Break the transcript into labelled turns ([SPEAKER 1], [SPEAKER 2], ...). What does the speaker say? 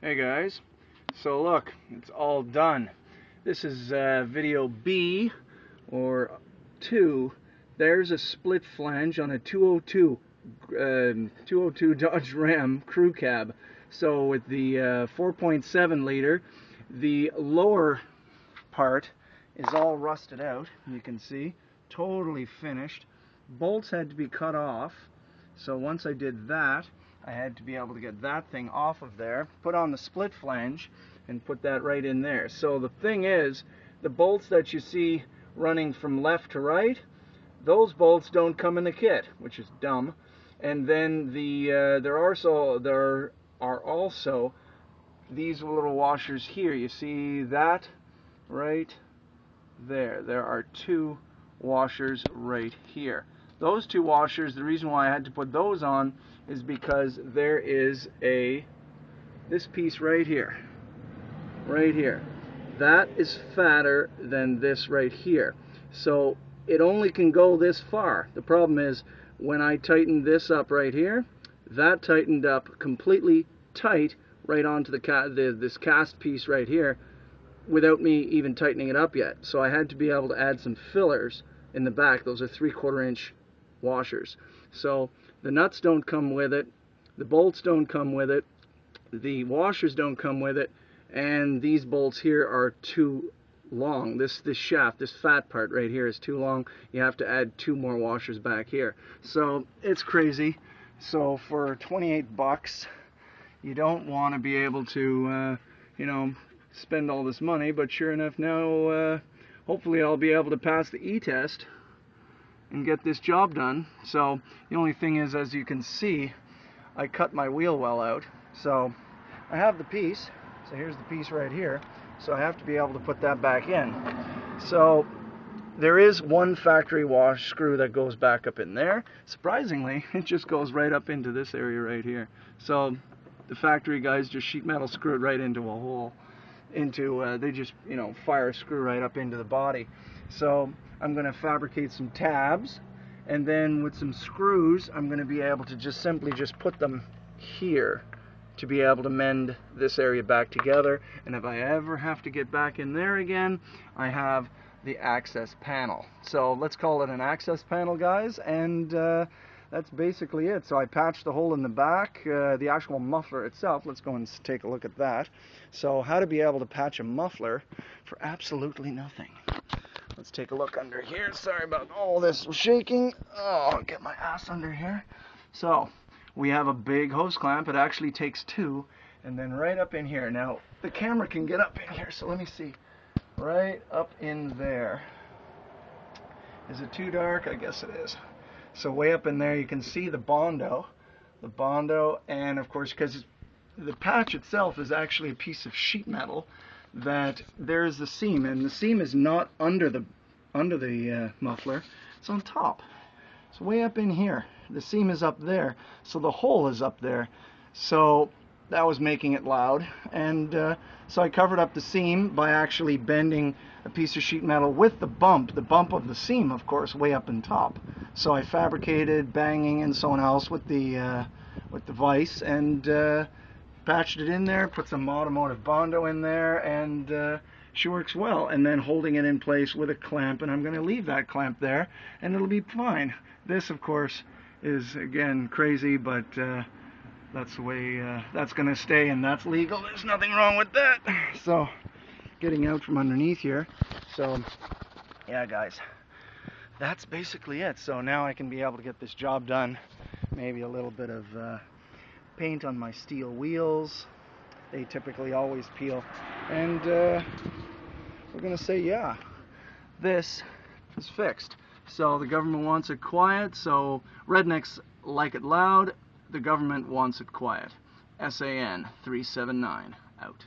[SPEAKER 1] Hey guys, so look, it's all done. This is video B or 2. There's a split flange on a 202 Dodge Ram crew cab. So with the 4.7 liter, the lower part is all rusted out. You can see, totally finished. Bolts had to be cut off. So once I did that, I had to be able to get that thing off of there, put on the split flange, and put that right in there. So the thing is, the bolts that you see running from left to right, those bolts don't come in the kit, which is dumb. And then there are also these little washers here. You see that right there? There are 2 washers right here. Those 2 washers, the reason why I had to put those on is because there is this piece right here. That is fatter than this right here. So it only can go this far. The problem is when I tightened this up right here, that tightened up completely tight right onto this cast piece right here without me even tightening it up yet. So I had to be able to add some fillers in the back. Those are 3/4 inch washers. So the nuts don't come with it, the bolts don't come with it, the washers don't come with it, and these bolts here are too long. This shaft, this fat part right here is too long. You have to add 2 more washers back here. So it's crazy. So for 28 bucks, you don't want to be able to spend all this money, but sure enough now hopefully I'll be able to pass the e-test and get this job done. So the only thing is, as you can see, I cut my wheel well out. So I have the piece. So here's the piece right here. So I have to be able to put that back in. So there is one factory wash screw that goes back up in there. Surprisingly, it just goes right up into this area right here. So the factory guys just sheet metal screw it right into a hole. They just fire a screw right up into the body. So I'm going to fabricate some tabs, and then with some screws I'm going to be able to just simply put them here to be able to mend this area back together. And if I ever have to get back in there again, I have the access panel. So let's call it an access panel, guys, and that's basically it. So I patched the hole in the back, the actual muffler itself. Let's go and take a look at that. So how to be able to patch a muffler for absolutely nothing. Let's take a look under here. Sorry about all this shaking. Oh, I'll get my ass under here. So we have a big hose clamp. It actually takes 2. And then right up in here. Now the camera can get up in here, so let me see. Right up in there. Is it too dark? I guess it is. So way up in there you can see the Bondo. And of course, because the patch itself is actually a piece of sheet metal, that there's the seam, and the seam is not under the muffler, it's on top. So way up in here, the seam is up there, so the hole is up there. So that was making it loud, and so I covered up the seam by actually bending a piece of sheet metal with the bump of the seam, of course, way up in top. So I fabricated banging and so on else with the vise, and patched it in there, put some automotive Bondo in there, and she works well. And then holding it in place with a clamp, and I'm going to leave that clamp there, and it'll be fine. This, of course, is again crazy, but that's the way that's going to stay, and that's legal. There's nothing wrong with that. So getting out from underneath here. So yeah, guys, that's basically it. So now I can be able to get this job done. Maybe a little bit of paint on my steel wheels. They typically always peel. And we're going to say, yeah, this is fixed. So the government wants it quiet, so rednecks like it loud. The government wants it quiet. SAN 379 out.